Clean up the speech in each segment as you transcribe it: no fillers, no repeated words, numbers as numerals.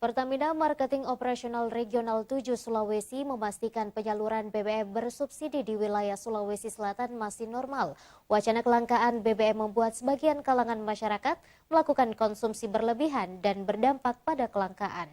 Pertamina Marketing Operasional Regional 7 Sulawesi memastikan penyaluran BBM bersubsidi di wilayah Sulawesi Selatan masih normal. Wacana kelangkaan BBM membuat sebagian kalangan masyarakat melakukan konsumsi berlebihan dan berdampak pada kelangkaan.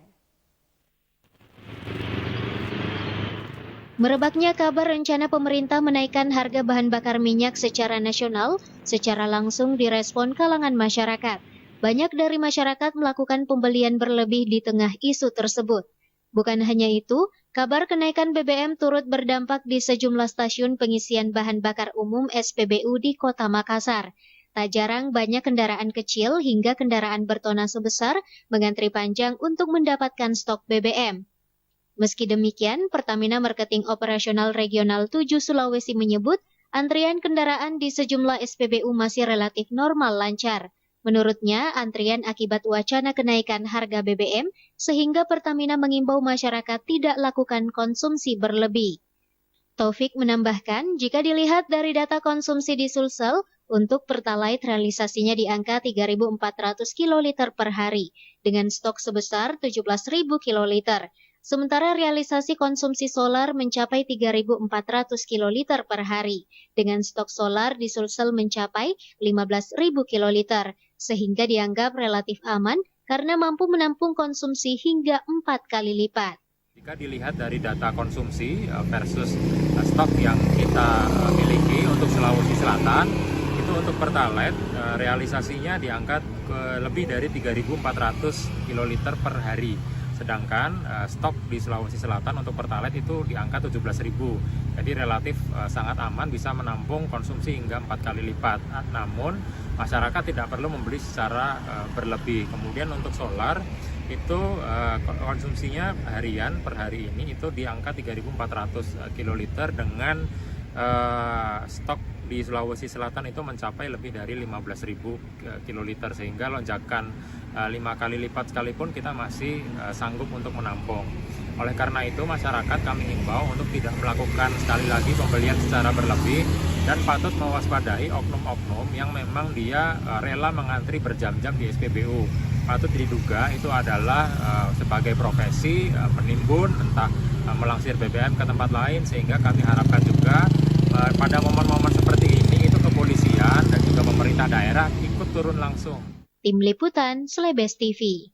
Merebaknya kabar rencana pemerintah menaikkan harga bahan bakar minyak secara nasional secara langsung direspon kalangan masyarakat. Banyak dari masyarakat melakukan pembelian berlebih di tengah isu tersebut. Bukan hanya itu, kabar kenaikan BBM turut berdampak di sejumlah stasiun pengisian bahan bakar umum SPBU di Kota Makassar. Tak jarang banyak kendaraan kecil hingga kendaraan bertonnase besar mengantri panjang untuk mendapatkan stok BBM. Meski demikian, Pertamina Marketing Operasional Regional 7 Sulawesi menyebut antrian kendaraan di sejumlah SPBU masih relatif normal lancar. Menurutnya, antrian akibat wacana kenaikan harga BBM sehingga Pertamina mengimbau masyarakat tidak lakukan konsumsi berlebih. Taufik menambahkan, jika dilihat dari data konsumsi di Sulsel, untuk Pertalite realisasinya di angka 3.400 kiloliter per hari, dengan stok sebesar 17.000 kiloliter. Sementara realisasi konsumsi solar mencapai 3.400 kiloliter per hari, dengan stok solar di Sulsel mencapai 15.000 kiloliter, sehingga dianggap relatif aman karena mampu menampung konsumsi hingga 4 kali lipat. Jika dilihat dari data konsumsi versus stok yang kita miliki untuk Sulawesi Selatan, itu untuk Pertalite realisasinya diangkat ke lebih dari 3.400 kiloliter per hari. Sedangkan stok di Sulawesi Selatan untuk Pertalite itu di angka 17.000. Jadi relatif sangat aman, bisa menampung konsumsi hingga 4 kali lipat. Namun masyarakat tidak perlu membeli secara berlebih. Kemudian untuk solar itu konsumsinya harian per hari ini itu di angka 3.400 kiloliter dengan stok di Sulawesi Selatan itu mencapai lebih dari 15.000 kiloliter, sehingga lonjakan 5 kali lipat sekalipun kita masih sanggup untuk menampung. Oleh karena itu masyarakat kami himbau untuk tidak melakukan sekali lagi pembelian secara berlebih dan patut mewaspadai oknum-oknum yang memang dia rela mengantri berjam-jam di SPBU. Patut diduga itu adalah sebagai profesi penimbun, entah melangsir BBM ke tempat lain, sehingga kami harapkan juga pada momen-momen seperti ini itu kepolisian dan juga pemerintah daerah ikut turun langsung. Tim Liputan Slebes TV.